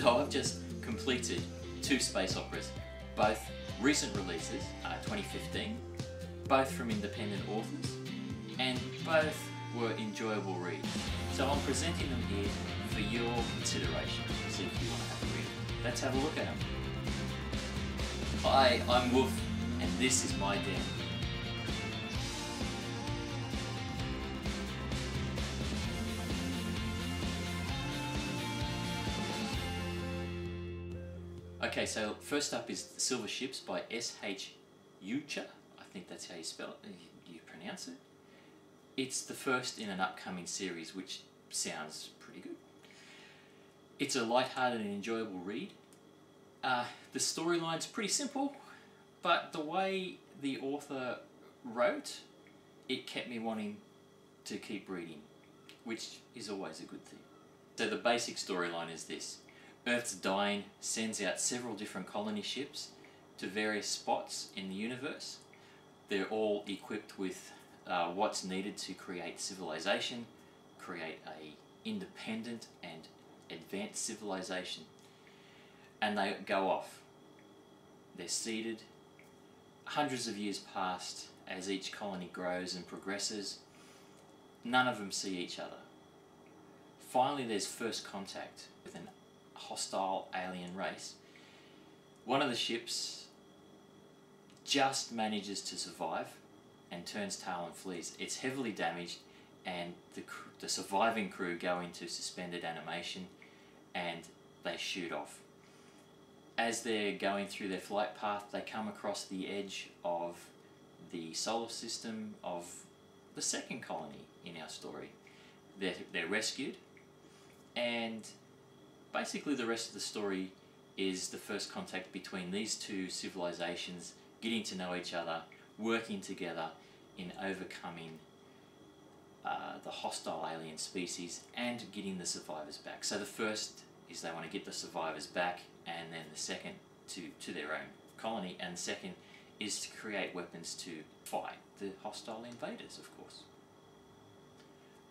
So I've just completed 2 space operas, both recent releases, 2015, both from independent authors, and both were enjoyable reads. So I'm presenting them here for your consideration. See if you want to have a read. Let's have a look at them. Hi, I'm Wolf, and this is my den. Okay, so first up is Silver Ships by S.H. Jucha. I think that's how you spell it, you pronounce it. It's the first in an upcoming series, which sounds pretty good. It's a light-hearted and enjoyable read. The storyline's pretty simple, but the way the author wrote, it kept me wanting to keep reading, which is always a good thing. So the basic storyline is this. Earth's dying sends out several different colony ships to various spots in the universe. They're all equipped with what's needed to create civilization, create a independent and advanced civilization. And they go off. They're seeded. Hundreds of years passed as each colony grows and progresses. None of them see each other. Finally, there's first contact with an hostile alien race. One of the ships just manages to survive and turns tail and flees. It's heavily damaged, and the surviving crew go into suspended animation and they shoot off. As they're going through their flight path, they come across the edge of the solar system of the second colony in our story. They're rescued, and basically the rest of the story is the first contact between these two civilizations, getting to know each other, working together in overcoming the hostile alien species and getting the survivors back. So the first is they want to get the survivors back, and then the second to their own colony, and the second is to create weapons to fight the hostile invaders, of course.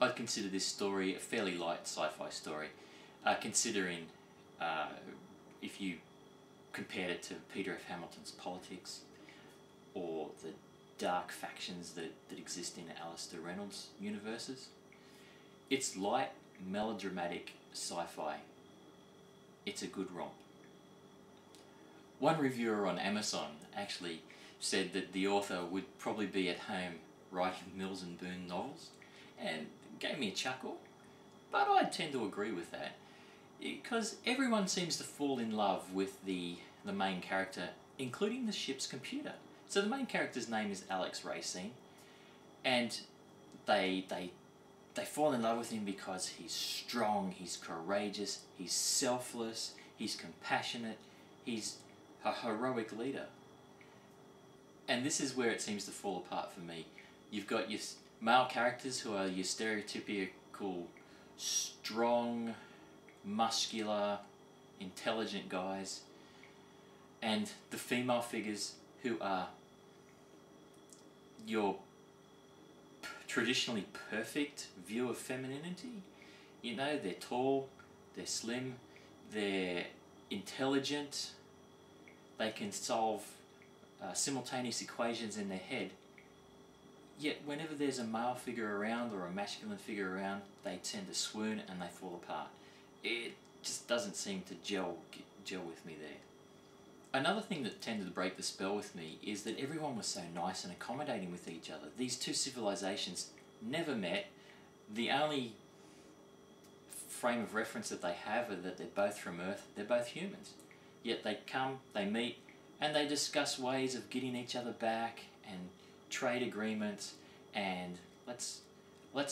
I'd consider this story a fairly light sci-fi story, considering if you compared it to Peter F. Hamilton's Politics, or the dark factions that exist in Alistair Reynolds' universes. It's light, melodramatic sci-fi. It's a good romp. One reviewer on Amazon actually said that the author would probably be at home writing Mills and Boon novels, and gave me a chuckle, but I tend to agree with that, because everyone seems to fall in love with the main character, including the ship's computer. So the main character's name is Alex Racine, and they fall in love with him because he's strong, he's courageous, he's selfless, he's compassionate, he's a heroic leader. And this is where it seems to fall apart for me. You've got your male characters who are your stereotypical strong, muscular, intelligent guys, and the female figures who are your traditionally perfect view of femininity. You know, they're tall, they're slim, they're intelligent, they can solve simultaneous equations in their head. Yet whenever there's a male figure around or a masculine figure around, they tend to swoon and they fall apart. It just doesn't seem to gel with me there. Another thing that tended to break the spell with me is that everyone was so nice and accommodating with each other. These two civilizations never met. The only frame of reference that they have are that they're both from Earth, they're both humans. Yet they come, they meet, and they discuss ways of getting each other back, and trade agreements, and let's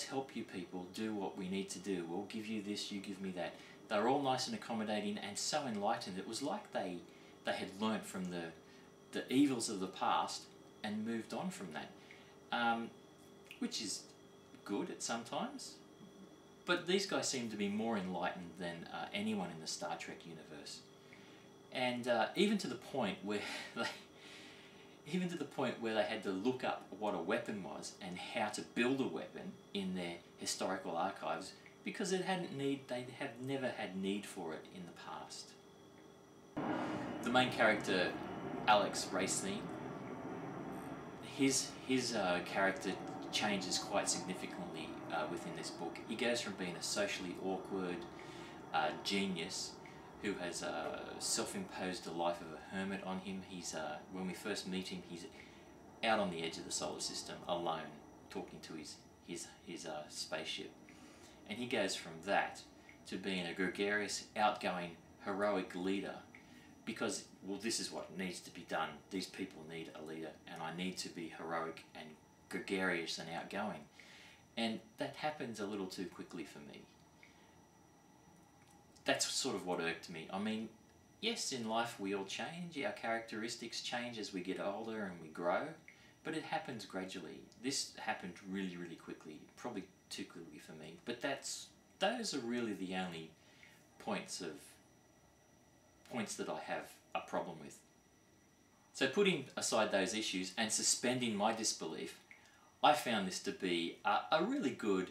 help you people do what we need to do. We'll give you this, you give me that. They were all nice and accommodating and so enlightened. It was like they had learnt from the evils of the past and moved on from that, which is good at sometimes. But these guys seem to be more enlightened than anyone in the Star Trek universe, and even to the point where they had to look up what a weapon was and how to build a weapon in their historical archives because they have never had need for it in the past. The main character, Alex Racine, his character changes quite significantly within this book. He goes from being a socially awkward genius who has self-imposed a life of a hermit on him. He's when we first meet him, he's out on the edge of the solar system, alone, talking to his spaceship, and he goes from that to being a gregarious, outgoing, heroic leader. Because, well, this is what needs to be done. These people need a leader, and I need to be heroic and gregarious and outgoing. And that happens a little too quickly for me. That's sort of what irked me. I mean, yes, in life we all change. Our characteristics change as we get older and we grow, but it happens gradually. This happened really, really quickly, probably too quickly for me. But those are really the only points that I have a problem with. So putting aside those issues and suspending my disbelief, I found this to be a really good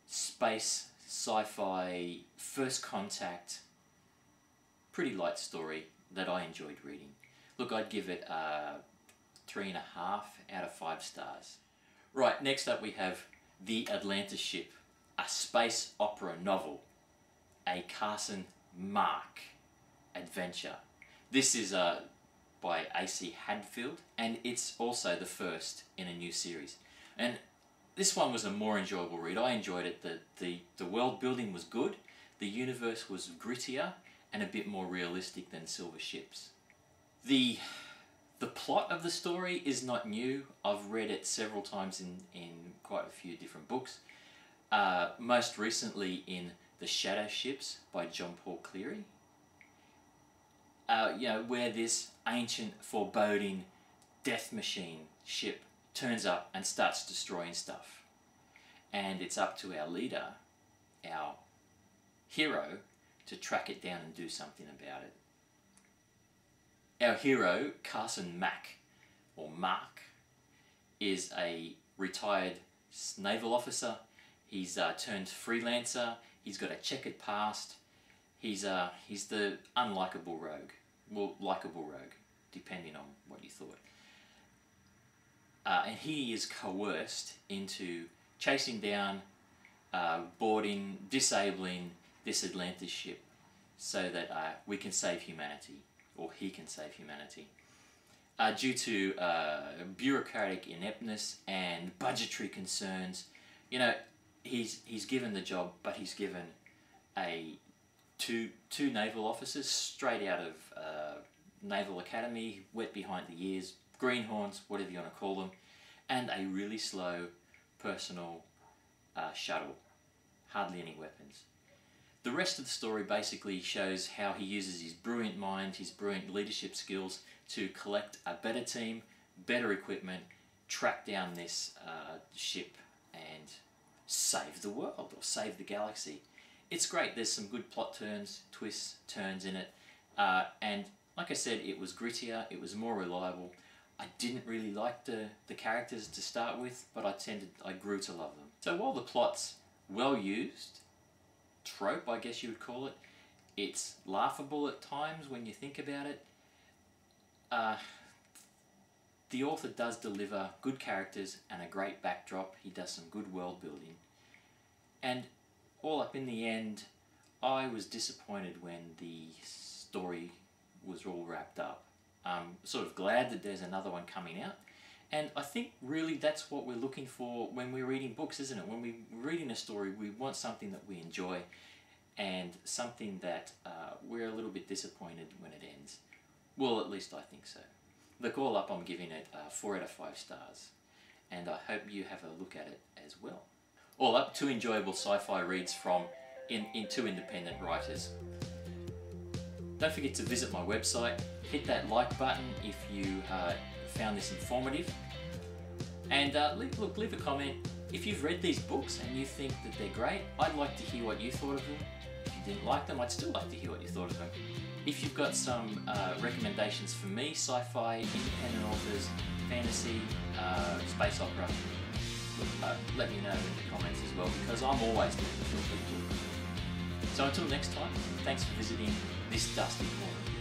space, sci-fi, first contact, pretty light story that I enjoyed reading. Look, I'd give it a 3.5 out of 5 stars. Right, next up we have The Atlantis Ship, a space opera novel, a Carson Mach adventure. This is by A.C. Hadfield, and it's also the first in a new series. And this one was a more enjoyable read. I enjoyed it. The world building was good, the universe was grittier and a bit more realistic than Silver Ships. The plot of the story is not new. I've read it several times in quite a few different books. Most recently in The Shadow Ships by John Paul Cleary. Where this ancient, foreboding death machine ship turns up and starts destroying stuff. And it's up to our leader, our hero, to track it down and do something about it. Our hero, Carson Mach, or Mach, is a retired naval officer. He's turned freelancer. He's got a checkered past. He's the unlikable rogue. Well, likable rogue, depending on what you thought. And he is coerced into chasing down, boarding, disabling this Atlantis ship so that we can save humanity, or he can save humanity. Due to bureaucratic ineptness and budgetary concerns, he's given the job, but he's given two naval officers straight out of Naval Academy, wet behind the ears, greenhorns, whatever you want to call them, and a really slow personal shuttle. Hardly any weapons. The rest of the story basically shows how he uses his brilliant mind, his brilliant leadership skills to collect a better team, better equipment, track down this ship and save the world or save the galaxy. It's great. There's some good plot turns, twists, turns in it. And like I said, it was grittier, it was more reliable. I didn't really like the characters to start with, but I grew to love them. So while the plot's well used, trope I guess you would call it, it's laughable at times when you think about it, the author does deliver good characters and a great backdrop. He does some good world building. And all up in the end, I was disappointed when the story was all wrapped up. I'm sort of glad that there's another one coming out. And I think really that's what we're looking for when we're reading books, isn't it? When we're reading a story, we want something that we enjoy and something that we're a little bit disappointed when it ends. Well, at least I think so. Look, all up, I'm giving it 4 out of 5 stars. And I hope you have a look at it as well. All up, 2 enjoyable sci-fi reads from 2 independent writers. Don't forget to visit my website, hit that like button if you found this informative, and leave a comment. If you've read these books and you think that they're great, I'd like to hear what you thought of them. If you didn't like them, I'd still like to hear what you thought of them. If you've got some recommendations for me, sci-fi, independent authors, fantasy, space opera, let me know in the comments as well, because I'm always looking for people. So until next time, thanks for visiting this dusty corner.